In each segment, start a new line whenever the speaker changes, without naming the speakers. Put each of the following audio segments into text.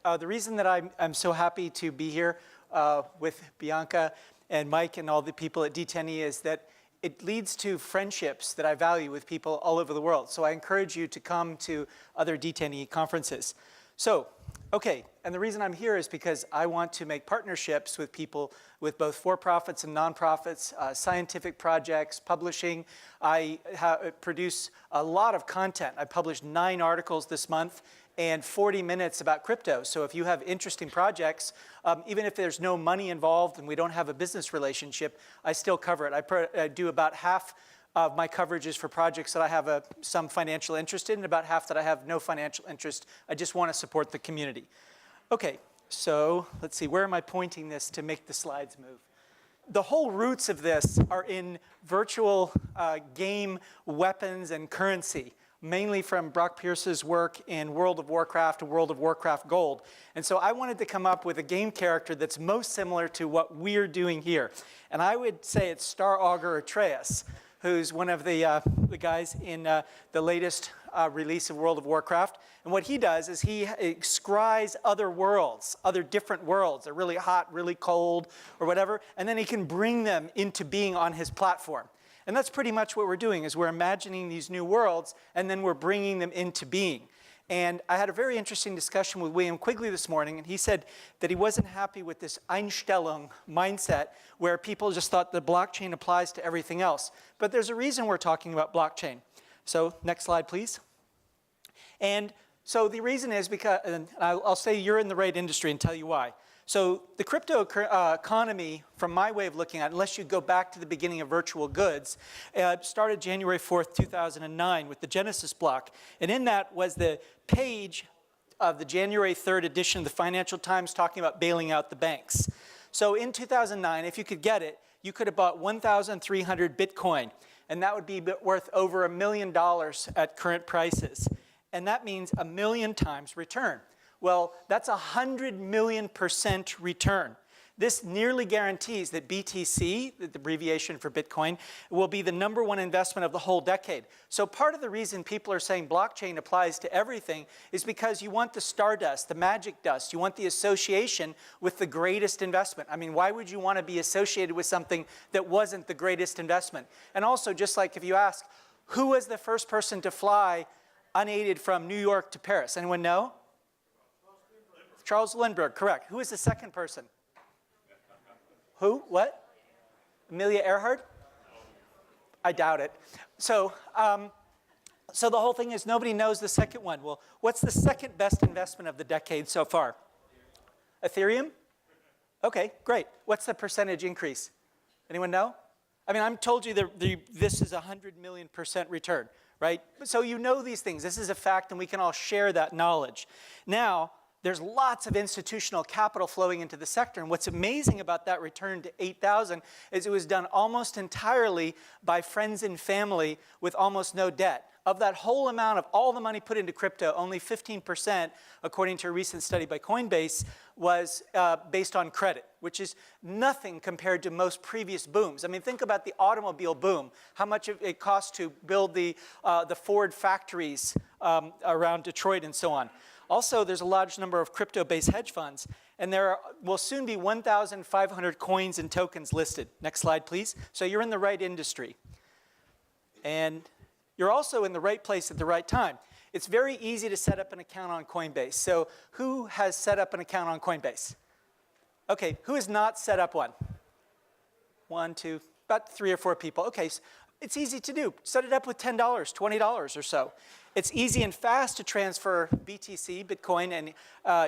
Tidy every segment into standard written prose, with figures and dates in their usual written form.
The reason that I'm so happy to be here with Bianca and Mike and all the people at D10E is that it leads to friendships that I value with people all over the world. So I encourage you to come to other D10E conferences. So, okay, and the reason I'm here is because I want to make partnerships with people with both for-profits and nonprofits, scientific projects, publishing. I produce a lot of content. I published 9 articles this month and 40 minutes about crypto. So if you have interesting projects, even if there's no money involved and we don't have a business relationship, I still cover it. I do about half of my coverages for projects that I have some financial interest in, and about half that I have no financial interest. I just want to support the community. Okay, so let's see, where am I pointing this to make the slides move? The whole roots of this are in virtual game weapons and currency, mainly from Brock Pierce's work in World of Warcraft and World of Warcraft Gold. And so I wanted to come up with a game character that's most similar to what we're doing here. And I would say it's Star Augur Atreus, who's one of the guys in the latest release of World of Warcraft. And what he does is he scries other worlds, other different worlds. They're really hot, really cold, or whatever. And then he can bring them into being on his platform. And that's pretty much what we're doing, is we're imagining these new worlds, and then we're bringing them into being. And I had a very interesting discussion with William Quigley this morning, and he said that he wasn't happy with this Einstellung mindset, where people just thought the blockchain applies to everything else. But there's a reason we're talking about blockchain. So next slide, please. And so the reason is because, and I'll say you're in the right industry and tell you why. So the crypto economy, from my way of looking at it, unless you go back to the beginning of virtual goods, started January 4th, 2009 with the Genesis block. And in that was the page of the January 3rd edition of the Financial Times talking about bailing out the banks. So in 2009, if you could get it, you could have bought 1,300 Bitcoin. And that would be worth over $1 million at current prices. And that means 1 million times return. Well, that's 100 million% return. This nearly guarantees that BTC, the abbreviation for Bitcoin, will be the #1 investment of the whole decade. So part of the reason people are saying blockchain applies to everything is because you want the stardust, the magic dust. You want the association with the greatest investment. I mean, why would you want to be associated with something that wasn't the greatest investment? And also, just like if you ask, who was the first person to fly unaided from New York to Paris? Anyone know? Charles Lindbergh, correct. Who is the second person? Who? What? Amelia Earhart? I doubt it. So the whole thing is nobody knows the second one. Well, what's the second best investment of the decade so far? Ethereum? Okay, great. What's the percentage increase? Anyone know? I mean, I'm told you that this is 100 million% return, right? So you know these things. This is a fact, and we can all share that knowledge. Now, there's lots of institutional capital flowing into the sector. And what's amazing about that return to 8,000 is it was done almost entirely by friends and family with almost no debt. Of that whole amount of all the money put into crypto, only 15%, according to a recent study by Coinbase, was based on credit, which is nothing compared to most previous booms. I mean, think about the automobile boom, how much it cost to build the Ford factories around Detroit and so on. Also, there's a large number of crypto-based hedge funds, and there will soon be 1,500 coins and tokens listed. Next slide, please. So you're in the right industry. And you're also in the right place at the right time. It's very easy to set up an account on Coinbase. So who has set up an account on Coinbase? Okay, who has not set up one? 1, 2, about 3 or 4 people. Okay, so it's easy to do. Set it up with $10, $20 or so. It's easy and fast to transfer BTC, Bitcoin, and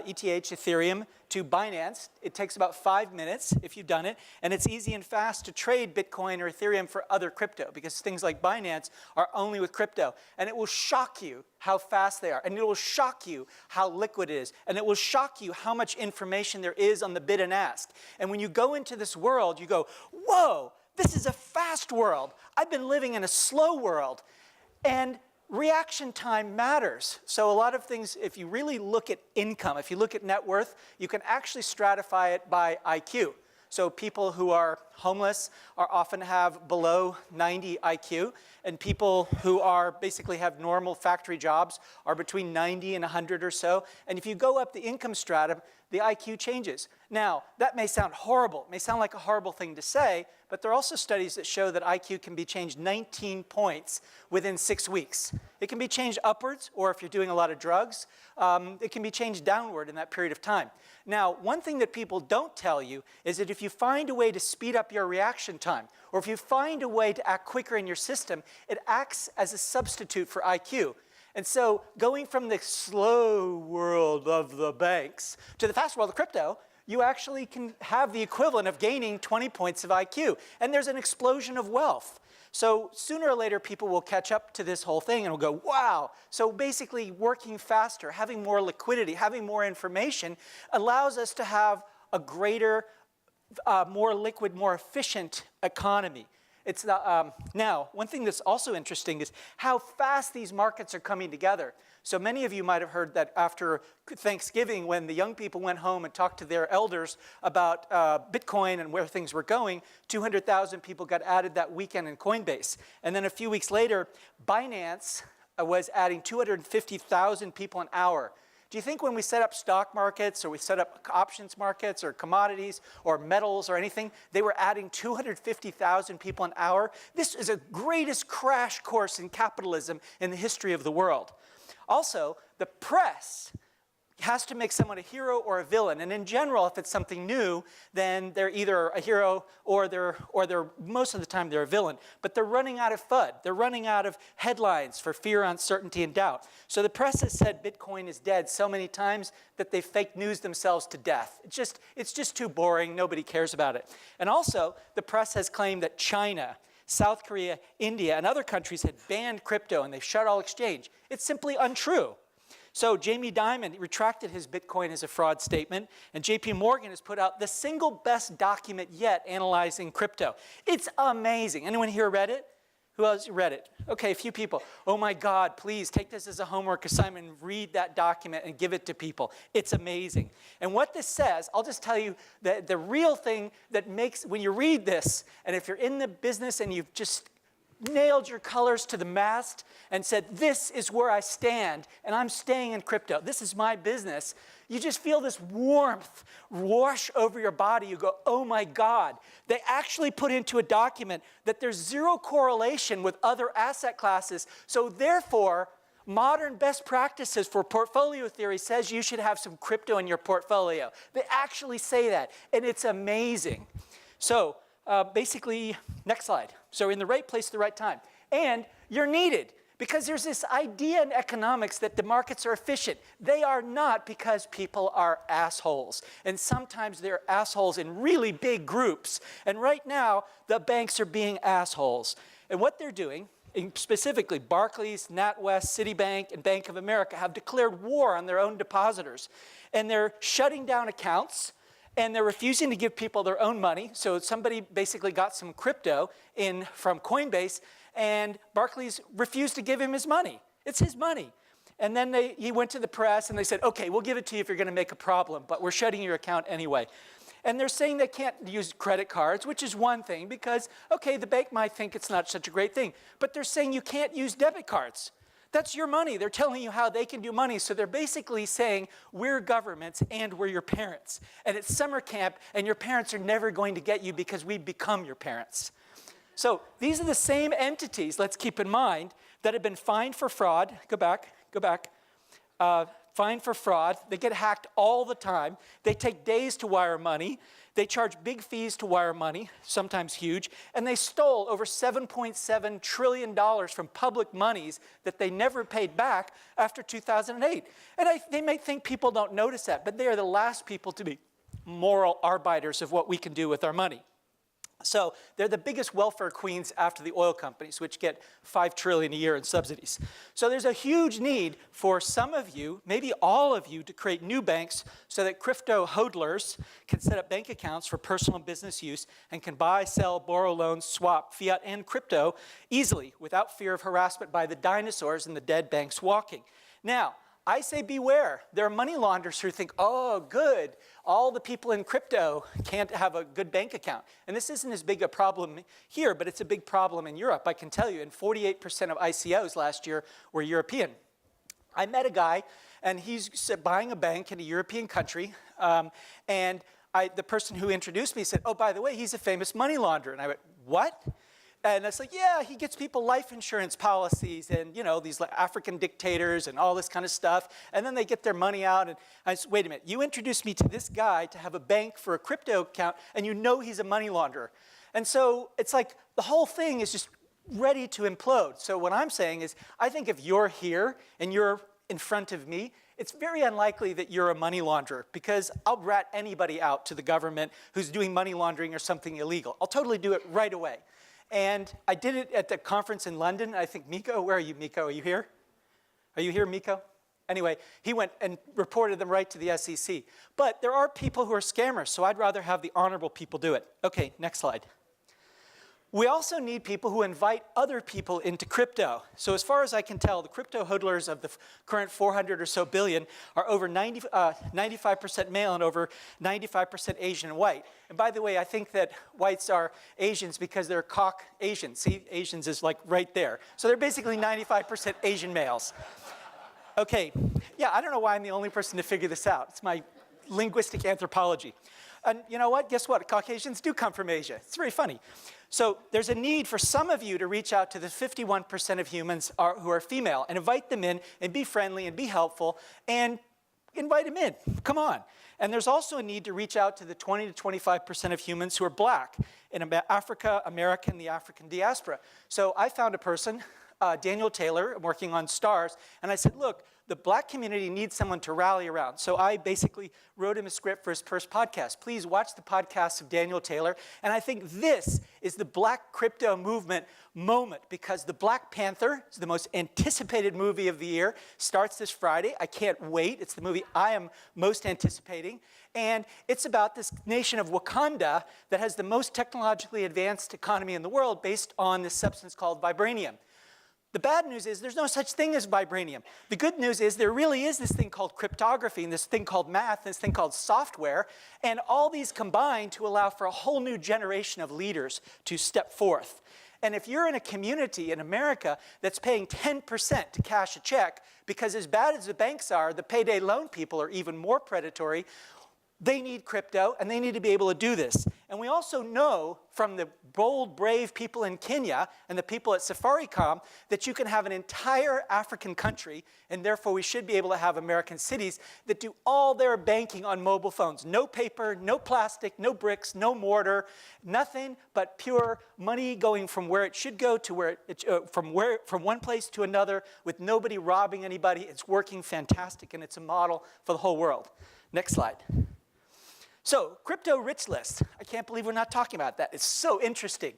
ETH, Ethereum, to Binance. It takes about 5 minutes if you've done it. And it's easy and fast to trade Bitcoin or Ethereum for other crypto, because things like Binance are only with crypto. And it will shock you how fast they are. And it will shock you how liquid it is. And it will shock you how much information there is on the bid and ask. And when you go into this world, you go, whoa, this is a fast world. I've been living in a slow world. And reaction time matters. So a lot of things, if you really look at income, if you look at net worth, you can actually stratify it by IQ. So people who are homeless are often have below 90 IQ, and people who are basically have normal factory jobs are between 90 and 100 or so. And if you go up the income strata, the IQ changes. Now, that may sound horrible. It may sound like a horrible thing to say, but there are also studies that show that IQ can be changed 19 points within 6 weeks. It can be changed upwards, or if you're doing a lot of drugs, it can be changed downward in that period of time. Now, one thing that people don't tell you is that if you find a way to speed up your reaction time, or if you find a way to act quicker in your system, it acts as a substitute for IQ. And so going from the slow world of the banks to the fast world of crypto, you actually can have the equivalent of gaining 20 points of IQ. And there's an explosion of wealth. So sooner or later, people will catch up to this whole thing and will go, wow. So basically, working faster, having more liquidity, having more information allows us to have a greater, more liquid, more efficient economy. It's now, one thing that's also interesting is how fast these markets are coming together. So many of you might have heard that after Thanksgiving, when the young people went home and talked to their elders about Bitcoin and where things were going, 200,000 people got added that weekend in Coinbase. And then a few weeks later, Binance was adding 250,000 people an hour. Do you think when we set up stock markets or we set up options markets or commodities or metals or anything, they were adding 250,000 people an hour? This is the greatest crash course in capitalism in the history of the world. Also, the press has to make someone a hero or a villain. And in general, if it's something new, then they're either a hero or they're most of the time they're a villain. But they're running out of FUD. They're running out of headlines for fear, uncertainty, and doubt. So the press has said Bitcoin is dead so many times that they fake news themselves to death. It's just too boring. Nobody cares about it. And also, the press has claimed that China, South Korea, India, and other countries had banned crypto and they've shut all exchange. It's simply untrue. So Jamie Dimon retracted his Bitcoin as a fraud statement, and JP Morgan has put out the single best document yet analyzing crypto. It's amazing. Anyone here read it? Who else read it? Okay, a few people. Oh my God, please take this as a homework assignment and read that document and give it to people. It's amazing. And what this says, I'll just tell you that the real thing that makes, when you read this, and if you're in the business and you've just nailed your colors to the mast and said, this is where I stand, and I'm staying in crypto. This is my business. You just feel this warmth wash over your body. You go, oh my God. They actually put into a document that there's zero correlation with other asset classes. So therefore, modern best practices for portfolio theory says you should have some crypto in your portfolio. They actually say that, and it's amazing. So basically, next slide. So in the right place at the right time. And you're needed because there's this idea in economics that the markets are efficient. They are not, because people are assholes. And sometimes they're assholes in really big groups. And right now, the banks are being assholes. And what they're doing, specifically Barclays, NatWest, Citibank, and Bank of America have declared war on their own depositors. And they're shutting down accounts. And they're refusing to give people their own money. So somebody basically got some crypto in from Coinbase, and Barclays refused to give him his money. It's his money. And then he went to the press, and they said, OK, we'll give it to you if you're going to make a problem, but we're shutting your account anyway. And they're saying they can't use credit cards, which is one thing, because, OK, the bank might think it's not such a great thing. But they're saying you can't use debit cards. That's your money. They're telling you how they can do money. So they're basically saying, we're governments and we're your parents. And it's summer camp, and your parents are never going to get you because we become your parents. So these are the same entities, let's keep in mind, that have been fined for fraud. Go back. Fined for fraud. They get hacked all the time. They take days to wire money. They charge big fees to wire money, sometimes huge, and they stole over $7.7 trillion from public monies that they never paid back after 2008. And they may think people don't notice that, but they are the last people to be moral arbiters of what we can do with our money. So they're the biggest welfare queens after the oil companies, which get $5 trillion a year in subsidies. So there's a huge need for some of you, maybe all of you, to create new banks so that crypto hodlers can set up bank accounts for personal and business use and can buy, sell, borrow loans, swap fiat and crypto easily without fear of harassment by the dinosaurs and the dead banks walking. Now, I say beware. There are money launderers who think, oh, good, all the people in crypto can't have a good bank account. And this isn't as big a problem here, but it's a big problem in Europe, I can tell you. And 48% of ICOs last year were European. I met a guy, and he's buying a bank in a European country, and the person who introduced me said, oh, by the way, he's a famous money launderer. And I went, what? And it's like, yeah, he gets people life insurance policies and, you know, these African dictators and all this kind of stuff. And then they get their money out. And I said, wait a minute, you introduced me to this guy to have a bank for a crypto account, and you know he's a money launderer. And so it's like the whole thing is just ready to implode. So what I'm saying is, I think if you're here and you're in front of me, it's very unlikely that you're a money launderer, because I'll rat anybody out to the government who's doing money laundering or something illegal. I'll totally do it right away. And I did it at the conference in London. I think Miko, where are you, Miko? Are you here? Are you here, Miko? Anyway, he went and reported them right to the SEC. But there are people who are scammers, so I'd rather have the honorable people do it. Okay, next slide. We also need people who invite other people into crypto. So as far as I can tell, the crypto hodlers of the current 400 or so billion are over 95% male and over 95% Asian and white. And by the way, I think that whites are Asians because they're Caucasians. See, Asians is like right there. So they're basically 95% Asian males. Okay, yeah, I don't know why I'm the only person to figure this out. It's my linguistic anthropology. And you know what? Guess what? Caucasians do come from Asia. It's very funny. So there's a need for some of you to reach out to the 51% of humans who are female and invite them in and be friendly and be helpful and invite them in. Come on. And there's also a need to reach out to the 20 to 25% of humans who are black in Africa, America, and the African diaspora. So I found a person, Daniel Taylor, working on stars, and I said, look, the black community needs someone to rally around. So I basically wrote him a script for his first podcast. Please watch the podcast of Daniel Taylor. And I think this is the black crypto movement moment, because the Black Panther is the most anticipated movie of the year. Starts this Friday. I can't wait. It's the movie I am most anticipating. And it's about this nation of Wakanda that has the most technologically advanced economy in the world based on this substance called vibranium. The bad news is there's no such thing as vibranium. The good news is there really is this thing called cryptography and this thing called math and this thing called software, and all these combine to allow for a whole new generation of leaders to step forth. And if you're in a community in America that's paying 10% to cash a check, because as bad as the banks are, the payday loan people are even more predatory, they need crypto, and they need to be able to do this. And we also know from the bold, brave people in Kenya and the people at Safaricom that you can have an entire African country, and therefore we should be able to have American cities that do all their banking on mobile phones. No paper, no plastic, no bricks, no mortar, nothing but pure money going from where it should go to where from one place to another with nobody robbing anybody. It's working fantastic, and it's a model for the whole world. Next slide. So, crypto rich list. I can't believe we're not talking about that. It's so interesting.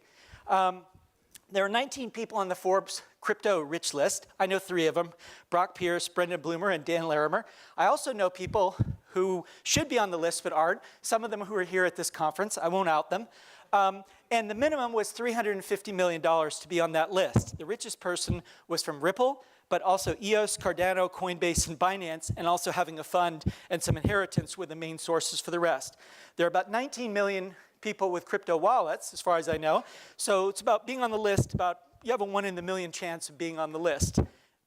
There are 19 people on the Forbes crypto rich list. I know 3 of them, Brock Pierce, Brendan Bloomer, and Dan Larimer. I also know people who should be on the list but aren't, some of them who are here at this conference. I won't out them. And the minimum was $350 million to be on that list. The richest person was from Ripple, but also EOS, Cardano, Coinbase, and Binance, and also having a fund and some inheritance were the main sources for the rest. There are about 19 million people with crypto wallets, as far as I know. So it's about being on the list, you have a 1 in a million chance of being on the list.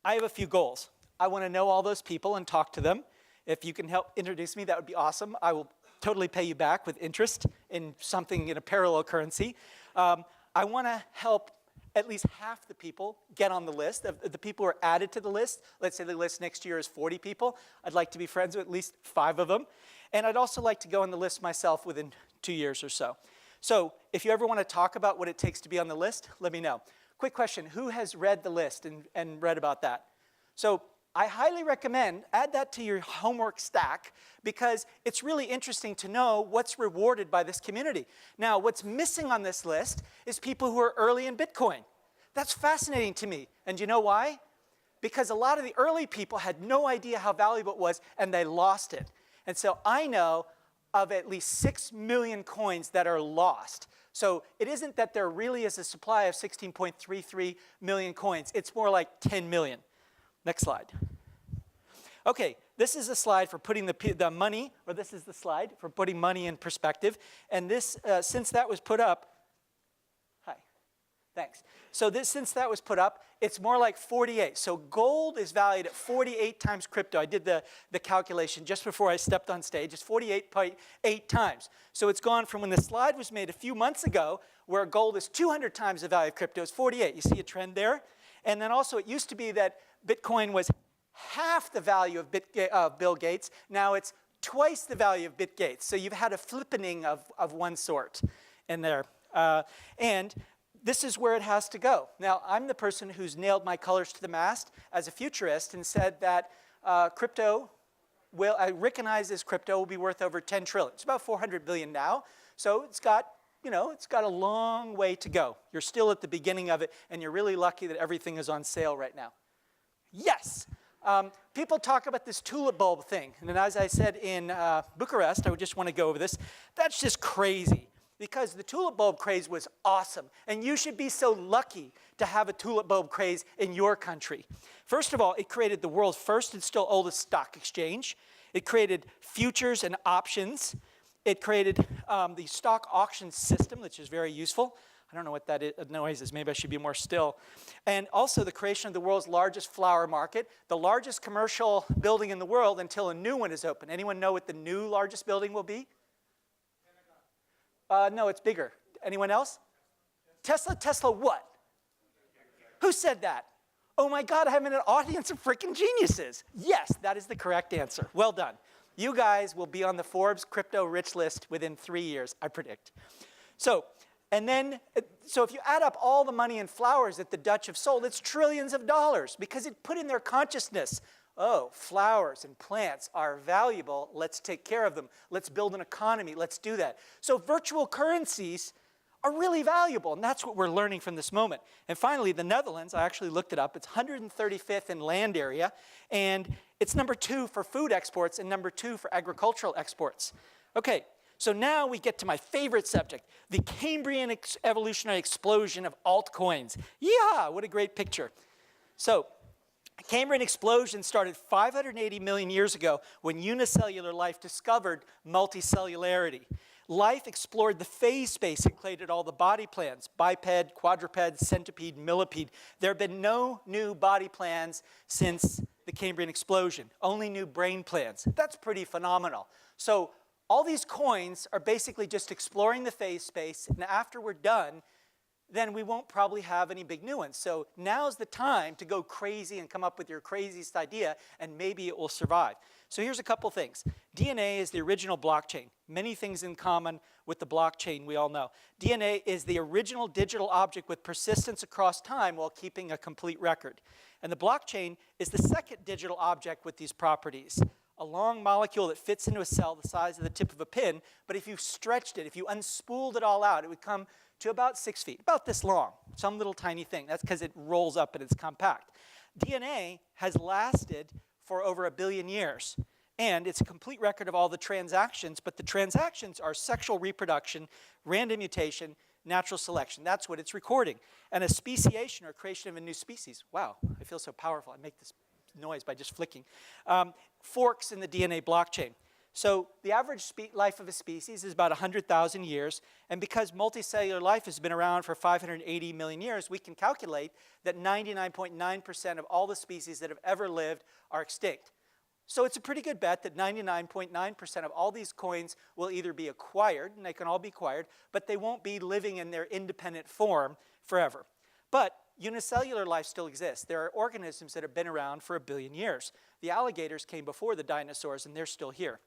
I have a few goals. I want to know all those people and talk to them. If you can help introduce me, that would be awesome. I will totally pay you back with interest in something in a parallel currency. I want to help at least half the people get on the list. The people who are added to the list, let's say the list next year is 40 people, I'd like to be friends with at least 5 of them. And I'd also like to go on the list myself within 2 years or so. So if you ever want to talk about what it takes to be on the list, let me know. Quick question, who has read the list and read about that? So I highly recommend add that to your homework stack, because it's really interesting to know what's rewarded by this community. Now, what's missing on this list is people who are early in Bitcoin. That's fascinating to me. And you know why? Because a lot of the early people had no idea how valuable it was, and they lost it. And so I know of at least 6 million coins that are lost. So it isn't that there really is a supply of 16.33 million coins. It's more like 10 million. Next slide. Okay, this is a slide for putting the money, or this is the slide for putting money in perspective. And this, since that was put up, hi, thanks. So since that was put up, it's more like 48. So gold is valued at 48 times crypto. I did the calculation just before I stepped on stage. It's 48.8 times. So it's gone from when the slide was made a few months ago, where gold is 200 times the value of crypto, it's 48. You see a trend there? And then also it used to be that Bitcoin was half the value of Bill Gates. Now it's twice the value of Bill Gates. So you've had a flippening of one sort in there. And this is where it has to go. Now, I'm the person who's nailed my colors to the mast as a futurist and said that crypto recognizes crypto will be worth over 10 trillion. It's about 400 billion now. So it's got, it's got a long way to go. You're still at the beginning of it, and you're really lucky that everything is on sale right now. Yes. People talk about this tulip bulb thing. And then as I said in Bucharest, I would just want to go over this. That's just crazy. Because the tulip bulb craze was awesome. And you should be so lucky to have a tulip bulb craze in your country. First of all, it created the world's first and still oldest stock exchange. It created futures and options. It created the stock auction system, which is very useful. I don't know what that noise is. Maybe I should be more still. And also the creation of the world's largest flower market, the largest commercial building in the world until a new one is open. Anyone know what the new largest building will be? No, it's bigger. Anyone else? Tesla? Tesla what? Who said that? Oh my God, I'm in an audience of freaking geniuses. Yes, that is the correct answer. Well done. You guys will be on the Forbes crypto rich list within 3 years, I predict. So if you add up all the money in flowers that the Dutch have sold, it's trillions of dollars because it put in their consciousness, oh, flowers and plants are valuable. Let's take care of them. Let's build an economy. Let's do that. So virtual currencies are really valuable, and that's what we're learning from this moment. And finally, the Netherlands, I actually looked it up. It's 135th in land area, and it's number 2 for food exports and number 2 for agricultural exports. Okay, so now we get to my favorite subject, the Cambrian evolutionary explosion of altcoins. Yeah, what a great picture. So, Cambrian Explosion started 580 million years ago when unicellular life discovered multicellularity. Life explored the phase space and created all the body plans, biped, quadruped, centipede, millipede. There have been no new body plans since the Cambrian Explosion, only new brain plans. That's pretty phenomenal. So all these coins are basically just exploring the phase space, and after we're done, then we won't probably have any big new ones. So now's the time to go crazy and come up with your craziest idea, and maybe it will survive. So here's a couple things. DNA is the original blockchain. Many things in common with the blockchain we all know. DNA is the original digital object with persistence across time while keeping a complete record. And the blockchain is the second digital object with these properties. A long molecule that fits into a cell the size of the tip of a pin, but if you stretched it, if you unspooled it all out, it would come to about 6 feet, about this long, some little tiny thing. That's because it rolls up and it's compact. DNA has lasted for over 1 billion years, and it's a complete record of all the transactions, but the transactions are sexual reproduction, random mutation, natural selection. That's what it's recording. And a speciation, or creation of a new species. Wow, I feel so powerful. I make this noise by just flicking. Forks in the DNA blockchain. So the average life of a species is about 100,000 years, and because multicellular life has been around for 580 million years, we can calculate that 99.9% of all the species that have ever lived are extinct. So it's a pretty good bet that 99.9% of all these coins will either be acquired, and they can all be acquired, but they won't be living in their independent form forever. But unicellular life still exists. There are organisms that have been around for 1 billion years. The alligators came before the dinosaurs, and they're still here.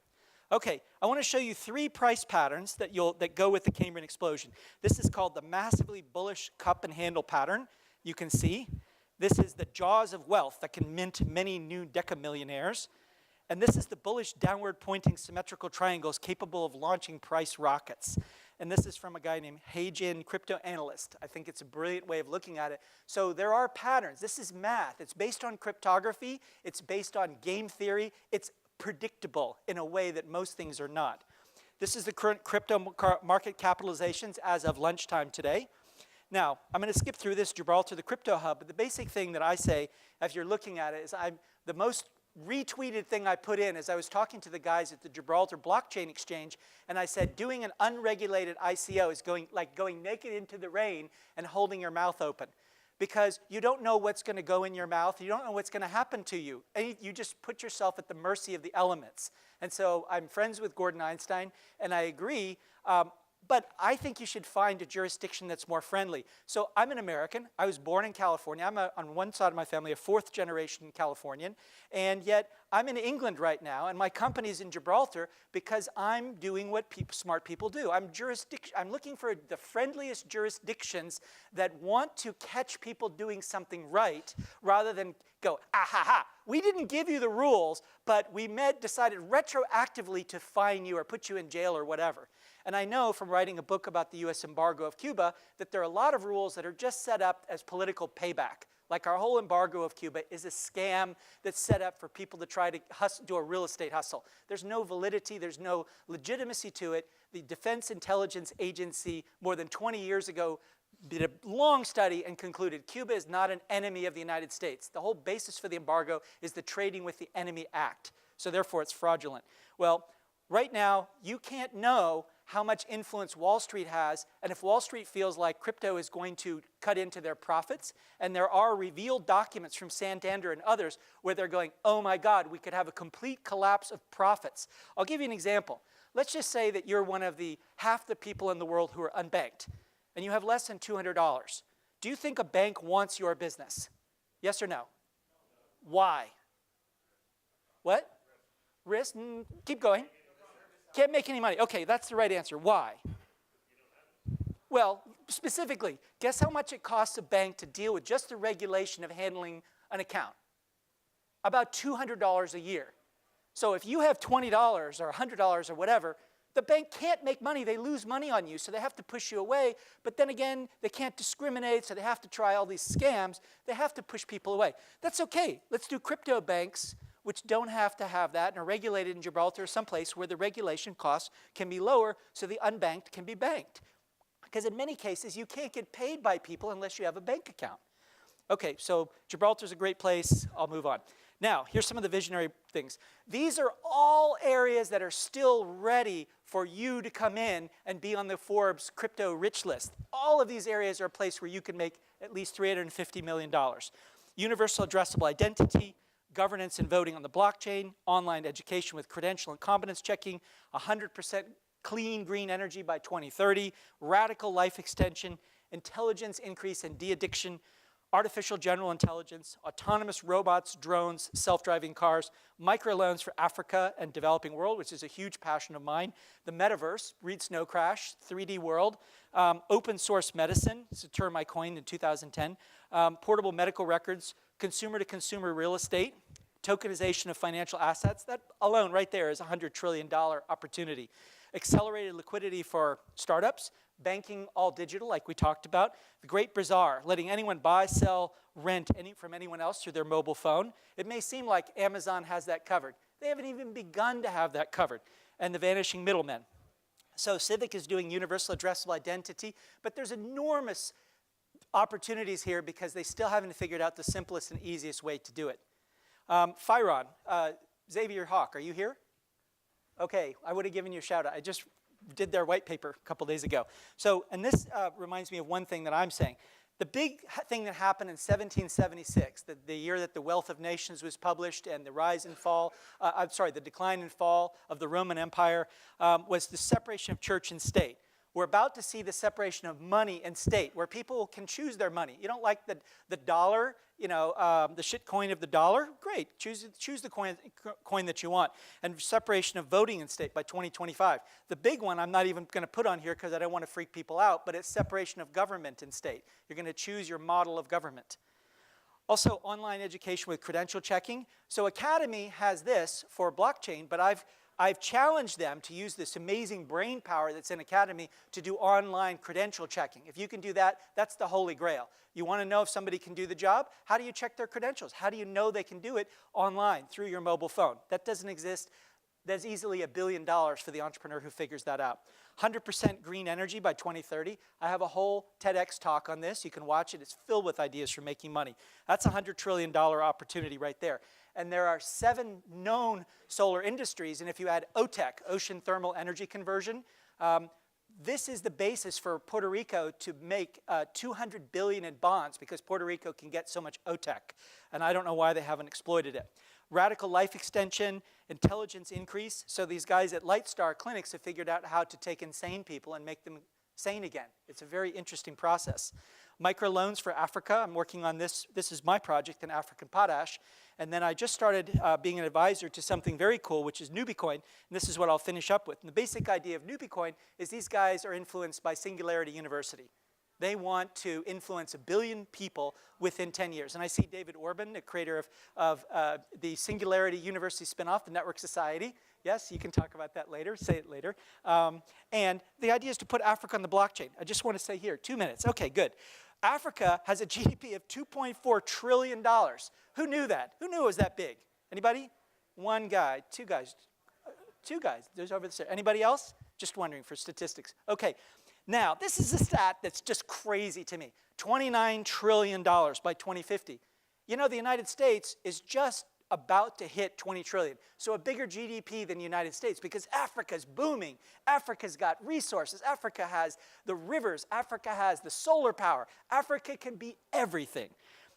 Okay, I want to show you 3 price patterns that go with the Cambrian Explosion. This is called the massively bullish cup and handle pattern. You can see. This is the jaws of wealth that can mint many new decamillionaires. And this is the bullish downward pointing symmetrical triangles capable of launching price rockets. And this is from a guy named Heijin, crypto analyst. I think it's a brilliant way of looking at it. So there are patterns. This is math. It's based on cryptography. It's based on game theory. It's predictable in a way that most things are not. This is the current crypto market capitalizations as of lunchtime today. Now, I'm going to skip through this, Gibraltar, the crypto hub, but the basic thing that I say, if you're looking at it, is the most retweeted thing I put in as I was talking to the guys at the Gibraltar Blockchain Exchange, and I said, doing an unregulated ICO is like going naked into the rain and holding your mouth open. Because you don't know what's going to go in your mouth. You don't know what's going to happen to you. And you just put yourself at the mercy of the elements. And so I'm friends with Gordon Einstein, and I agree. But I think you should find a jurisdiction that's more friendly. So I'm an American. I was born in California. I'm on one side of my family, a fourth-generation Californian. And yet I'm in England right now, and my company's in Gibraltar because I'm doing what smart people do. I'm looking for the friendliest jurisdictions that want to catch people doing something right rather than go, ah, ha, ha. We didn't give you the rules, but we decided retroactively to fine you or put you in jail or whatever. And I know from writing a book about the US embargo of Cuba that there are a lot of rules that are just set up as political payback. Like our whole embargo of Cuba is a scam that's set up for people to try to do a real estate hustle. There's no validity, there's no legitimacy to it. The Defense Intelligence Agency more than 20 years ago did a long study and concluded Cuba is not an enemy of the United States. The whole basis for the embargo is the Trading with the Enemy Act. So therefore it's fraudulent. Well, right now you can't know how much influence Wall Street has, and if Wall Street feels like crypto is going to cut into their profits, and there are revealed documents from Santander and others where they're going, oh my God, we could have a complete collapse of profits. I'll give you an example. Let's just say that you're one of half the people in the world who are unbanked, and you have less than $200. Do you think a bank wants your business? Yes or no? Why? What? Risk? Keep going. Can't make any money. Okay, that's the right answer. Why? Well, specifically, guess how much it costs a bank to deal with just the regulation of handling an account? About $200 a year. So if you have $20 or $100 or whatever, the bank can't make money. They lose money on you, so they have to push you away. But then again, they can't discriminate, so they have to try all these scams. They have to push people away. That's okay. Let's do crypto banks, which don't have to have that and are regulated in Gibraltar or someplace where the regulation costs can be lower so the unbanked can be banked. Because in many cases, you can't get paid by people unless you have a bank account. Okay, so Gibraltar's a great place. I'll move on. Now, here's some of the visionary things. These are all areas that are still ready for you to come in and be on the Forbes crypto rich list. All of these areas are a place where you can make at least $350 million. Universal addressable identity, governance and voting on the blockchain, online education with credential and competence checking, 100% clean green energy by 2030, radical life extension, intelligence increase and de-addiction, artificial general intelligence, autonomous robots, drones, self-driving cars, microloans for Africa and developing world, which is a huge passion of mine, the metaverse, read Snow Crash, 3D world, open source medicine, it's a term I coined in 2010, portable medical records, consumer-to-consumer real estate, tokenization of financial assets. That alone right there is a $100 trillion opportunity. Accelerated liquidity for startups, banking all digital like we talked about, the Great Bazaar, letting anyone buy, sell, rent from anyone else through their mobile phone. It may seem like Amazon has that covered. They haven't even begun to have that covered. And the vanishing middlemen. So Civic is doing universal addressable identity, but there's enormous opportunities here because they still haven't figured out the simplest and easiest way to do it. Firon, Xavier Hawk, are you here? Okay, I would have given you a shout out. I just did their white paper a couple days ago. So, and this reminds me of one thing that I'm saying. The big thing that happened in 1776, the year that the Wealth of Nations was published and the rise and fall, the decline and fall of the Roman Empire, was the separation of church and state. We're about to see the separation of money and state, where people can choose their money. You don't like the dollar, the shit coin of the dollar? Great, choose the coin that you want. And separation of voting and state by 2025. The big one I'm not even going to put on here because I don't want to freak people out, but it's separation of government and state. You're going to choose your model of government. Also, online education with credential checking. So Academy has this for blockchain, but I've challenged them to use this amazing brain power that's in Academy to do online credential checking. If you can do that, that's the holy grail. You want to know if somebody can do the job? How do you check their credentials? How do you know they can do it online through your mobile phone? That doesn't exist. That's easily $1 billion for the entrepreneur who figures that out. 100% green energy by 2030. I have a whole TEDx talk on this. You can watch it. It's filled with ideas for making money. That's a $100 trillion opportunity right there. And there are 7 known solar industries. And if you add OTEC, ocean thermal energy conversion, this is the basis for Puerto Rico to make $200 billion in bonds because Puerto Rico can get so much OTEC. And I don't know why they haven't exploited it. Radical life extension, intelligence increase. So these guys at Lightstar Clinics have figured out how to take insane people and make them sane again. It's a very interesting process. Microloans for Africa. I'm working on this. This is my project in African potash. And then I just started being an advisor to something very cool, which is Nubicoin. And this is what I'll finish up with. And the basic idea of Nubicoin is these guys are influenced by Singularity University. They want to influence 1 billion people within 10 years. And I see David Orban, the creator of the Singularity University spinoff, the Network Society. Yes, you can talk about that later. Say it later. And the idea is to put Africa on the blockchain. I just want to say here, 2 minutes. Okay, good. Africa has a GDP of $2.4 trillion. Who knew that? Who knew it was that big? Anybody? 1 guy, 2 guys. 2 guys. There's over there. Anybody else? Just wondering for statistics. Okay. Now, this is a stat that's just crazy to me. $29 trillion by 2050. You know, the United States is just about to hit 20 trillion. So a bigger GDP than the United States because Africa's booming. Africa's got resources. Africa has the rivers. Africa has the solar power. Africa can be everything.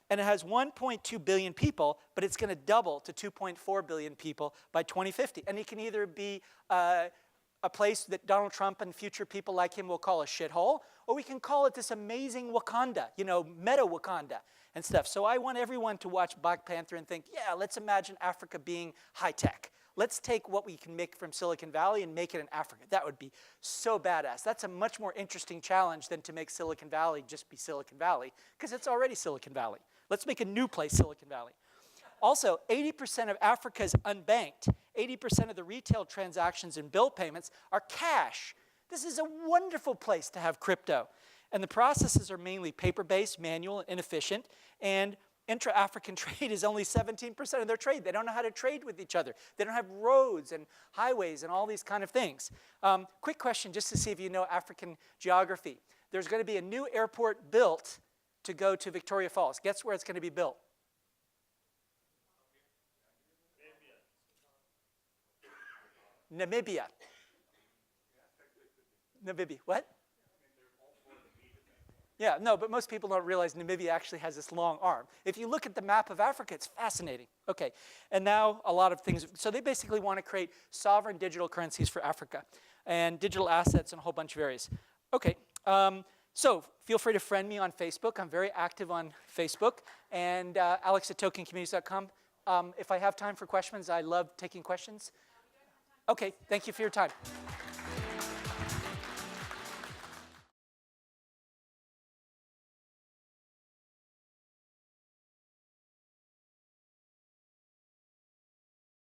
And it has 1.2 billion people, but it's going to double to 2.4 billion people by 2050. And it can either be a place that Donald Trump and future people like him will call a shithole, or we can call it this amazing Wakanda, you know, meta Wakanda and stuff. So I want everyone to watch Black Panther and think, yeah, let's imagine Africa being high-tech. Let's take what we can make from Silicon Valley and make it in Africa. That would be so badass. That's a much more interesting challenge than to make Silicon Valley just be Silicon Valley, because it's already Silicon Valley. Let's make a new place Silicon Valley. Also, 80% of Africa is unbanked. 80% of the retail transactions and bill payments are cash. This is a wonderful place to have crypto. And the processes are mainly paper-based, manual, and inefficient. And intra-African trade is only 17% of their trade. They don't know how to trade with each other. They don't have roads and highways and all these kind of things. Quick question, just to see if you know African geography. There's going to be a new airport built to go to Victoria Falls. Guess where it's going to be built? Namibia. Namibia. What? Yeah, no, but most people don't realize Namibia actually has this long arm. If you look at the map of Africa, it's fascinating. Okay, and now a lot of things. So they basically want to create sovereign digital currencies for Africa and digital assets and a whole bunch of areas. Okay, so feel free to friend me on Facebook. I'm very active on Facebook. And alex@tokencommunities.com. If I have time for questions, I love taking questions. Okay, thank you for your time.